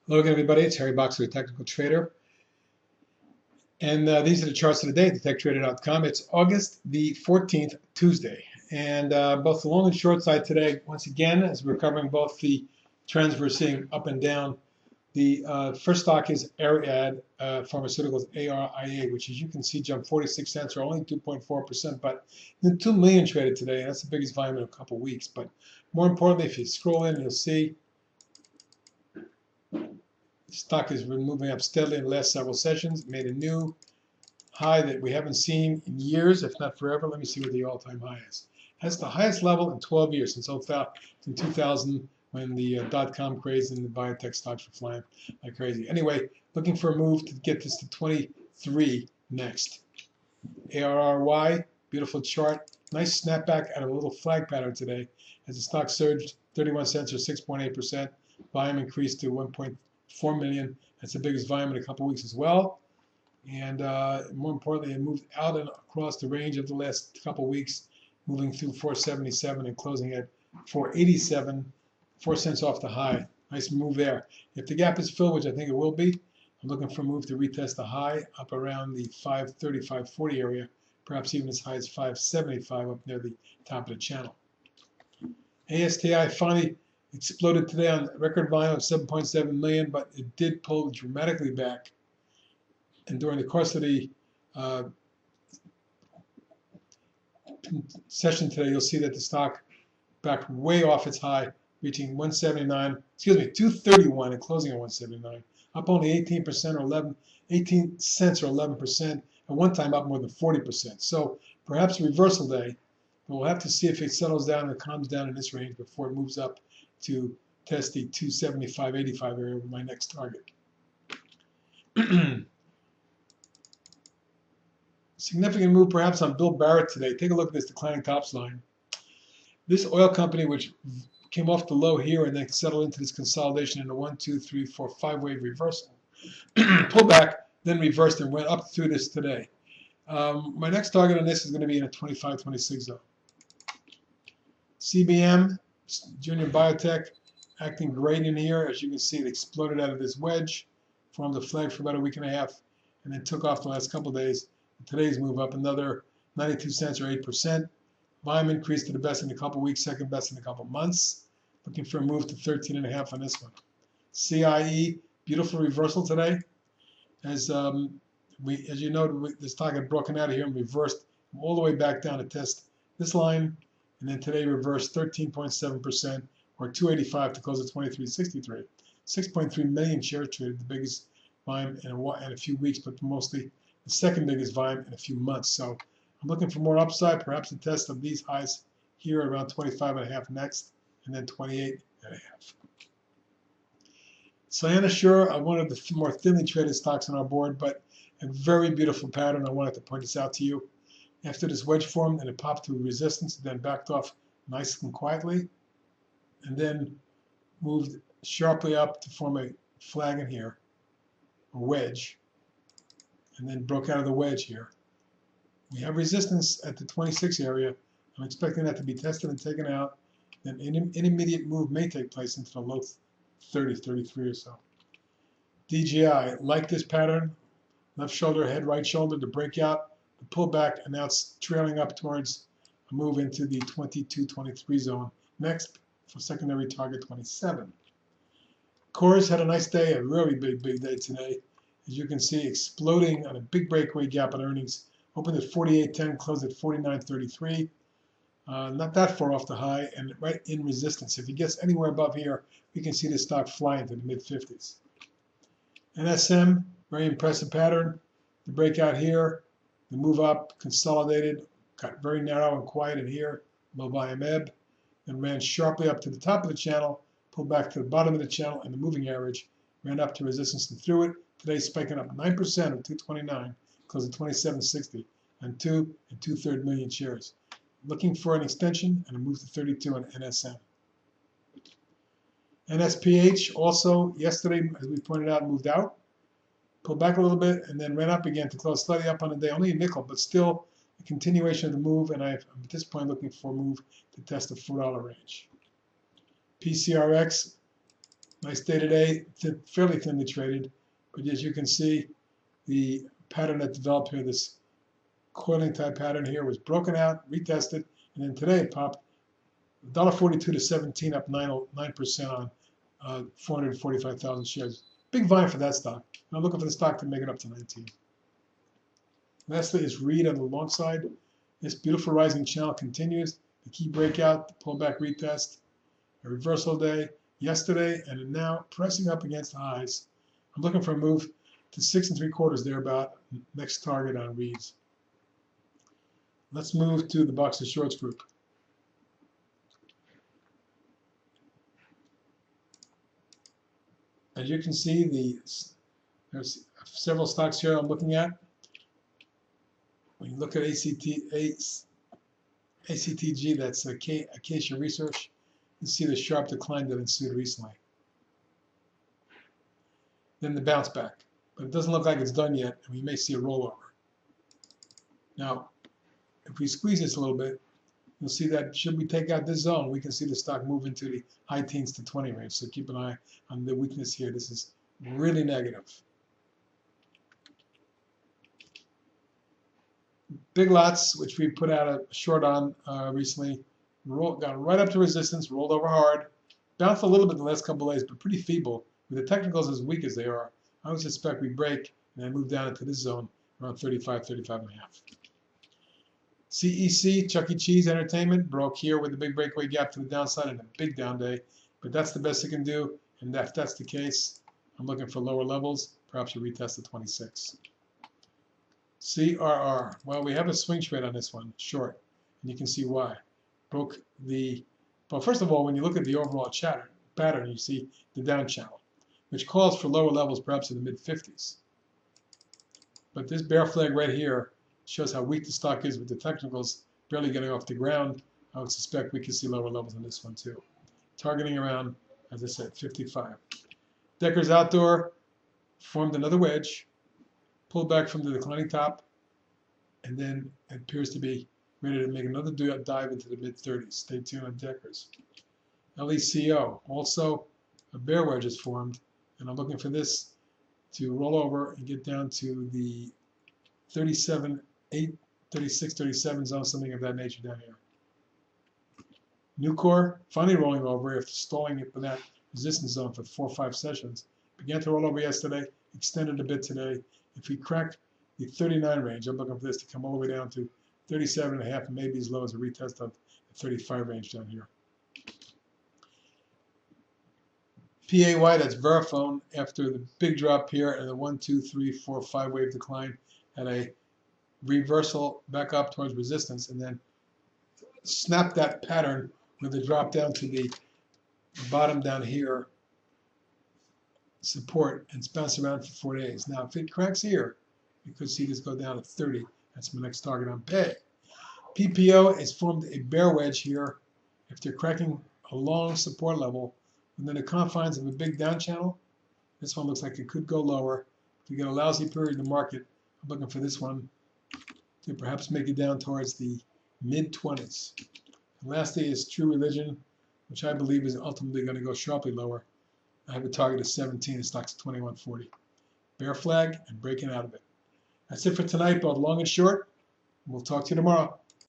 Hello again, everybody. It's Harry Boxer, the Technical Trader. And these are the charts of the day at TechTrader.com. It's August the 14th, Tuesday. And both the long and short side today, once again, as we're covering both the trends we're seeing up and down. The first stock is Ariad Pharmaceuticals, ARIA, which, as you can see, jumped 46 cents or only 2.4%. But the 2 million traded today, and that's the biggest volume in a couple weeks. But more importantly, if you scroll in, you'll see stock has been moving up steadily in the last several sessions. It made a new high that we haven't seen in years, if not forever. Let me see what the all-time high is. That's the highest level in 12 years, since 2000, when the dot-com craze and the biotech stocks were flying like crazy. Anyway, looking for a move to get this to 23 next. ARRY, beautiful chart. Nice snapback out of a little flag pattern today as the stock surged 31 cents or 6.8%. Volume increased to 1.4 million. That's the biggest volume in a couple weeks as well. And more importantly, it moved out and across the range of the last couple weeks, moving through 477 and closing at 487, 4 cents off the high. Nice move there. If the gap is filled, which I think it will be, I'm looking for a move to retest the high up around the 530, 540 area, perhaps even as high as 575 up near the top of the channel. ASTI finally exploded today on record volume of 7.7 million, but it did pull dramatically back. And during the course of the session today, you'll see that the stock backed way off its high, reaching 231 and closing at 179, up only 18% or 18 cents or 11%, at one time up more than 40%. So perhaps a reversal day, but we'll have to see if it settles down and calms down in this range before it moves up to test the 275.85 area, my next target. Significant move perhaps on Bill Barrett today. Take a look at this declining tops line. This oil company, which came off the low here and then settled into this consolidation in a 1, 2, 3, 4, 5-wave reversal. Pulled back, then reversed and went up through this today. My next target on this is going to be in a 25, 26 zone. CBM, Junior Biotech, acting great in here. As you can see, it exploded out of this wedge, formed a flag for about a week and a half, and then took off the last couple of days. Today's move up another 92 cents or 8%. Volume increased to the best in a couple weeks, second best in a couple months. Looking for a move to 13.5 on this one. CIE, beautiful reversal today. As you know, the stock had broken out of here and reversed all the way back down to test this line, and then today reversed 13.7% or 285 to close at 23.63. 6.3 million shares traded, the biggest volume in a few weeks, but mostly the second biggest volume in a few months. So I'm looking for more upside, perhaps a test of these highs here around 25.5 next, and then 28.5. Cynosure, one of the more thinly traded stocks on our board, but a very beautiful pattern. I wanted to point this out to you. After this wedge formed and it popped to resistance, then backed off nice and quietly, and then moved sharply up to form a flag in here, a wedge, and then broke out of the wedge here. We have resistance at the 26 area. I'm expecting that to be tested and taken out. Then an intermediate move may take place into the low 30, 33 or so. DGI, like this pattern, left shoulder, head, right shoulder, the breakout, the pullback, and now it's trailing up towards a move into the 22, 23 zone. Next, for secondary target 27. KORS had a nice day, a really big day today. As you can see, exploding on a big breakaway gap on earnings. Opened at 48.10, closed at 49.33. Not that far off the high and right in resistance. If he gets anywhere above here, we can see the stock fly into the mid-50s. NSM, very impressive pattern. The breakout here, the move up, consolidated, got very narrow and quiet in here, low volume ebb, and ran sharply up to the top of the channel, pulled back to the bottom of the channel and the moving average, ran up to resistance and through it. Today spiking up 9% of 229, closed at 27.60, and 2 2/3 million shares. Looking for an extension and a move to 32 on NSM. NSPH also yesterday, as we pointed out, moved out, pulled back a little bit, and then ran up again to close slightly up on the day. Only a nickel, but still a continuation of the move, and I'm at this point looking for a move to test the $4 range. PCRX, Nice day today, fairly thinly traded, but as you can see, the pattern that developed here, this coiling type pattern here, was broken out, retested, and then today it popped $1.42 to 17, up 9% on 445,000 shares. Big volume for that stock. I'm looking for the stock to make it up to 19. Lastly is Reed on the long side. This beautiful rising channel continues. The key breakout, the pullback retest, a reversal day yesterday, and now pressing up against the highs. I'm looking for a move to 6 3/4 thereabout. Next target on Reed's. Let's move to the box of shorts group. As you can see, there's several stocks here I'm looking at. When you look at ACTG, that's Acacia Research, you see the sharp decline that ensued recently. Then the bounce back. But it doesn't look like it's done yet, and we may see a rollover. Now, if we squeeze this a little bit, you'll see that should we take out this zone, we can see the stock move into the high teens to 20 range. So keep an eye on the weakness here. This is really negative. Big Lots, which we put out a short on recently, got right up to resistance, rolled over hard, bounced a little bit in the last couple of days, but pretty feeble. With the technicals as weak as they are, I would suspect we break and then move down into this zone around 35, 35.5. CEC, Chuck E. Cheese Entertainment, broke here with a big breakaway gap to the downside and a big down day, but that's the best it can do, and if that's the case, I'm looking for lower levels, perhaps a retest of 26. CRR, well, we have a swing trade on this one, short, and you can see why. Broke the, well, first of all, when you look at the overall pattern, you see the down channel, which calls for lower levels perhaps in the mid-50s. But this bear flag right here shows how weak the stock is with the technicals barely getting off the ground. I would suspect we could see lower levels on this one too. Targeting around, as I said, 55. Deckers Outdoor formed another wedge, pulled back from the declining top, and then it appears to be ready to make another dive into the mid-30s. Stay tuned on Deckers. LECO, also a bear wedge is formed, and I'm looking for this to roll over and get down to the 37.8, 36, 37 zone, something of that nature down here. Nucor finally rolling over after stalling it for that resistance zone for 4 or 5 sessions. Began to roll over yesterday, extended a bit today. If we crack the 39 range, I'm looking for this to come all the way down to 37.5 and maybe as low as a retest of the 35 range down here. PAY, that's Verifone, after the big drop here and the 1, 2, 3, 4, 5 wave decline, had a reversal back up towards resistance and then snapped that pattern with a drop down to the bottom down here, support, and bounce around for 4 days. Now, if it cracks here, you could see this go down to 30. That's my next target on pay. PPO has formed a bear wedge here. If they're cracking a long support level within the confines of a big down channel, this one looks like it could go lower. If we get a lousy period in the market, I'm looking for this one to perhaps make it down towards the mid-20s. And lastly is True Religion, which I believe is ultimately going to go sharply lower. I have a target of 17, the stock's 21.40. Bear flag and breaking out of it. That's it for tonight, both long and short. We'll talk to you tomorrow.